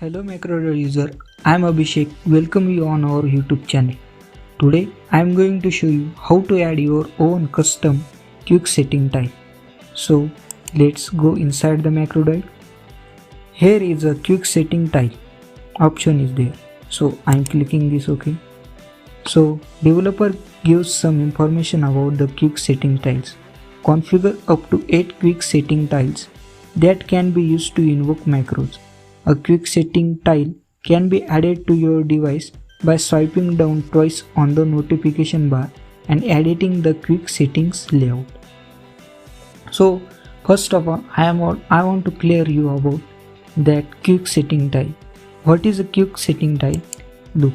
Hello Macrodot user, I am Abhishek. Welcome you on our YouTube channel. Today I am going to show you how to add your own custom quick setting tile. So let's go inside the Macrodot. Here is a quick setting tile option is there. So I am clicking this OK. So developer gives some information about the quick setting tiles. Configure up to 8 quick setting tiles that can be used to invoke macros. A quick setting tile can be added to your device by swiping down twice on the notification bar and editing the quick settings layout. So first of all, I want to clear you about that quick setting tile. What is a quick setting tile? Look,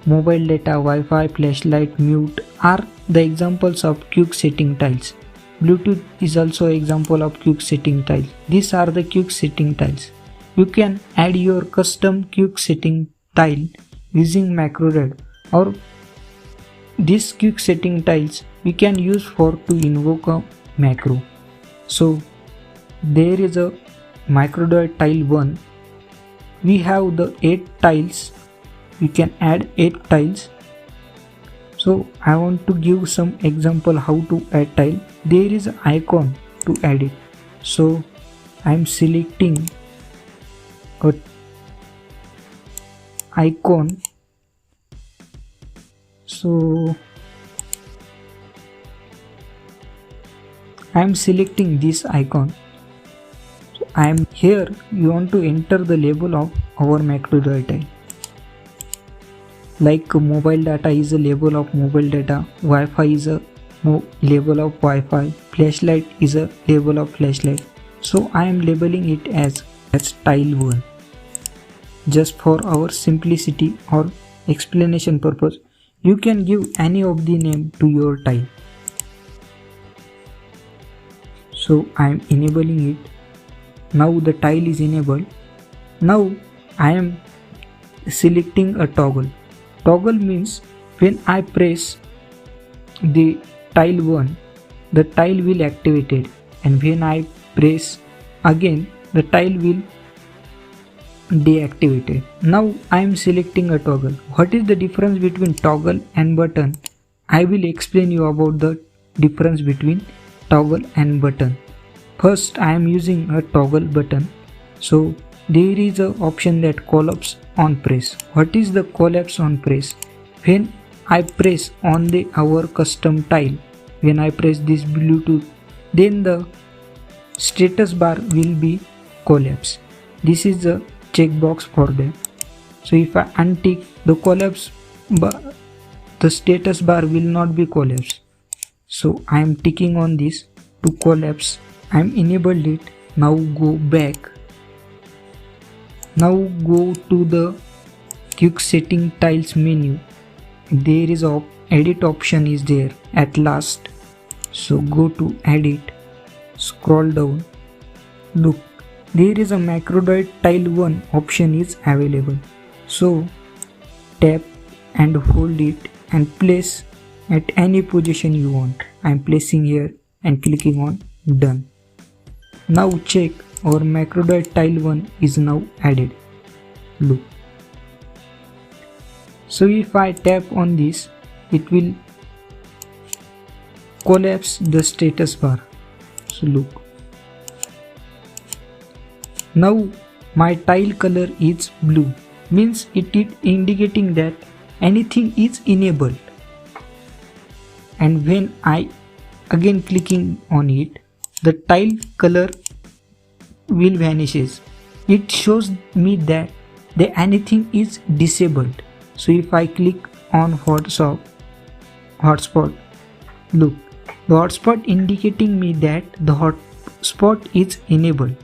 mobile data, Wi-Fi, flashlight, mute are the examples of quick setting tiles. Bluetooth is also an example of quick setting tile. These are the quick setting tiles. You can add your custom quick setting tile using Macrodot, or these quick setting tiles we can use to invoke a macro. So there is a Macrodot tile 1. We have the 8 tiles. We can add 8 tiles. So I want to give some example how to add tile. There is an icon to add it. So I am selecting a icon. So I am selecting this icon. So I am here. You want to enter the label of our Macrodot tile. Like mobile data is a label of mobile data, Wi-Fi is a label of Wi-Fi, flashlight is a label of flashlight. So I am labeling it as tile 1. Just for our simplicity or explanation purpose, you can give any of the name to your tile. So I am enabling it. Now the tile is enabled. Now I am selecting a toggle. Toggle means when I press the tile 1, the tile will activate it, and when I press again, the tile will deactivated. Now I am selecting a toggle. What is the difference between toggle and button? I will explain you about the difference between toggle and button. First, I am using a toggle button. So there is an option that collapse on press. What is the collapse on press? When I press on our custom tile, when I press this Bluetooth, then the status bar will be collapse. This is the checkbox for that. So if I untick the collapse bar, the status bar will not be collapsed. So I am ticking on this to collapse. I am enabled it. Now go back. Now go to the quick setting tiles menu. There is a edit option is there at last. So go to edit, scroll down. Look, there is a Macrodot tile 1 option is available. So tap and hold it and place at any position you want. I am placing here and clicking on done. Now check our Macrodot tile 1 is now added. Look. So if I tap on this, it will collapse the status bar. So look. Now my tile color is blue, means it is indicating that anything is enabled. And when I again clicking on it, the tile color will vanishes. It shows me that anything is disabled. So if I click on hotspot, look, the hotspot indicating me that the hotspot is enabled.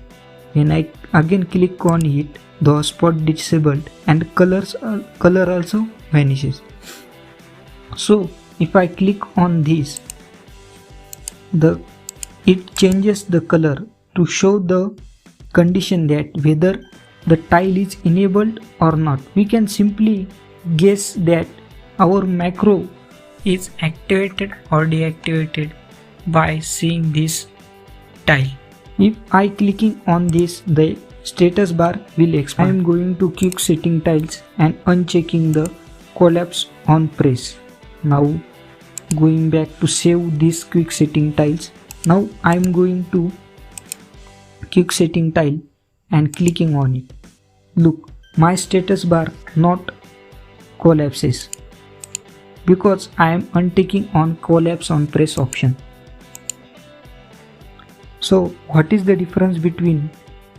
When I again click on it, the hotspot disabled and color also vanishes. So if I click on this, it changes the color to show the condition that whether the tile is enabled or not. We can simply guess that our macro is activated or deactivated by seeing this tile. If I clicking on this, the status bar will expand. I am going to quick setting tiles and unchecking the collapse on press. Now going back to save these quick setting tiles. Now I am going to quick setting tile and clicking on it. Look, my status bar not collapses because I am unticking on collapse on press option. So what is the difference between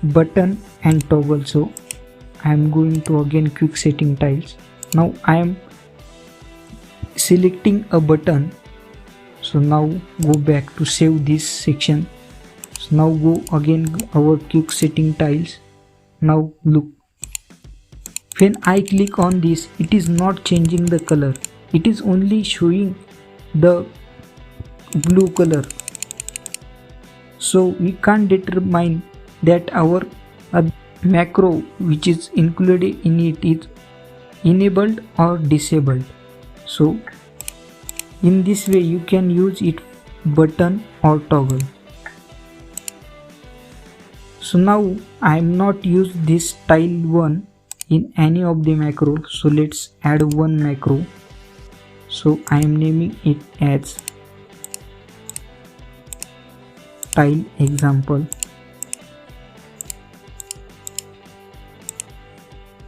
button and toggle? So I am going to again quick setting tiles. Now I am selecting a button. So now go back to save this section. So now go again our quick setting tiles. Now look, when I click on this, it is not changing the color, it is only showing the blue color. So we can't determine that our macro which is included in it is enabled or disabled. So in this way you can use it button or toggle. So now I am not use this tile 1 in any of the macro. So let's add one macro. So I am naming it as tile example.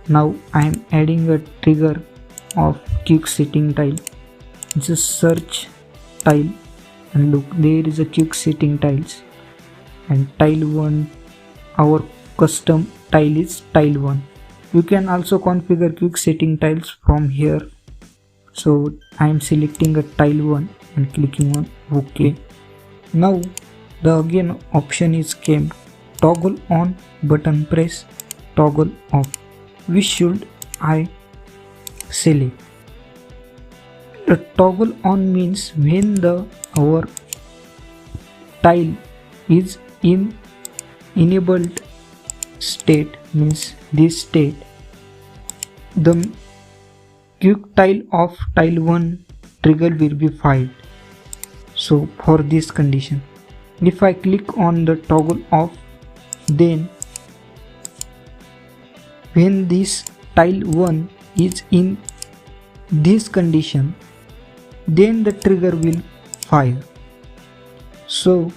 Now I am adding a trigger of quick setting tile. Just search tile and look, there is a quick setting tiles and tile 1, our custom tile is tile 1. You can also configure quick setting tiles from here. So I am selecting a tile 1 and clicking on OK. Now the again option is came toggle on, button press, toggle off. Which should I select? The toggle on means when the our tile is in enabled state, means this state, the quick tile of tile 1 trigger will be fired. So for this condition, if I click on the toggle off, then when this tile 1 is in this condition, then the trigger will fire. So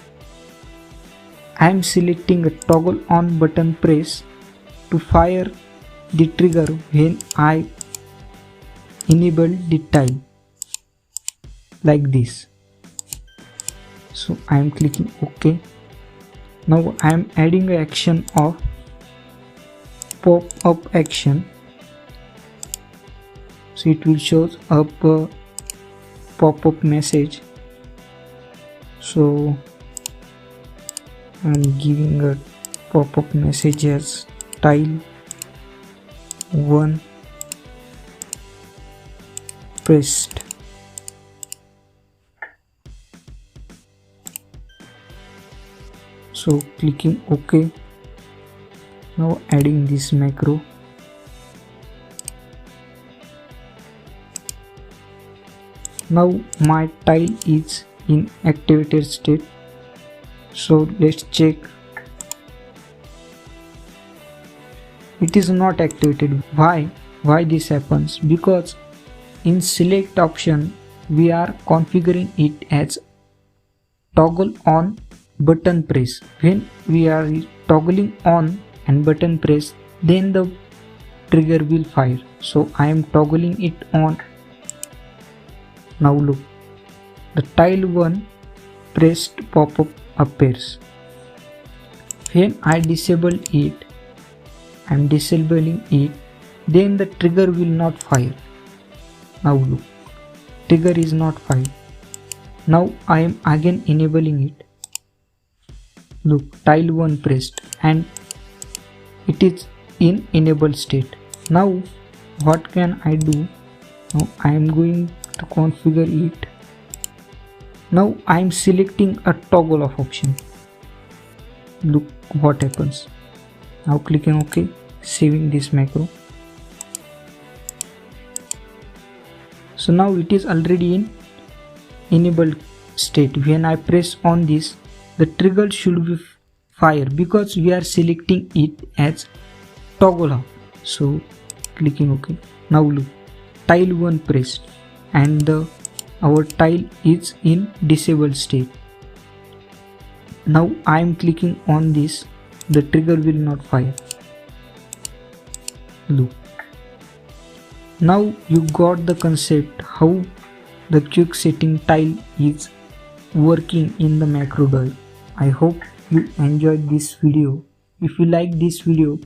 I am selecting a toggle on, button press to fire the trigger when I enable the tile like this. So I am clicking OK. Now I am adding an action of pop-up action. So it will show up a pop-up message. So I am giving a pop-up message as tile 1 pressed. So clicking OK. Now adding this macro. Now my tile is in activated state. So let's check. It is not activated. Why this happens? Because in select option we are configuring it as toggle on, button press. When we are toggling on and button press, then the trigger will fire. So I am toggling it on. Now look, the tile 1 pressed pop-up appears. When I disable it, I am disabling it, then the trigger will not fire. Now look, trigger is not fired. Now I am again enabling it. Look, tile 1 pressed and it is in enabled state. Now what can I do? Now I am going to configure it. Now I am selecting a toggle off option. Look what happens. Now clicking OK, saving this macro. So now it is already in enabled state. When I press on this, the trigger should be fire because we are selecting it as toggle off. So clicking OK. Now look, tile 1 pressed and our tile is in disabled state. Now I am clicking on this, the trigger will not fire. Look. Now you got the concept how the quick setting tile is working in the macro drive. I hope you enjoyed this video. If you like this video,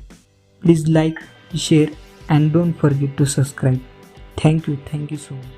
please like, share and don't forget to subscribe. Thank you so much.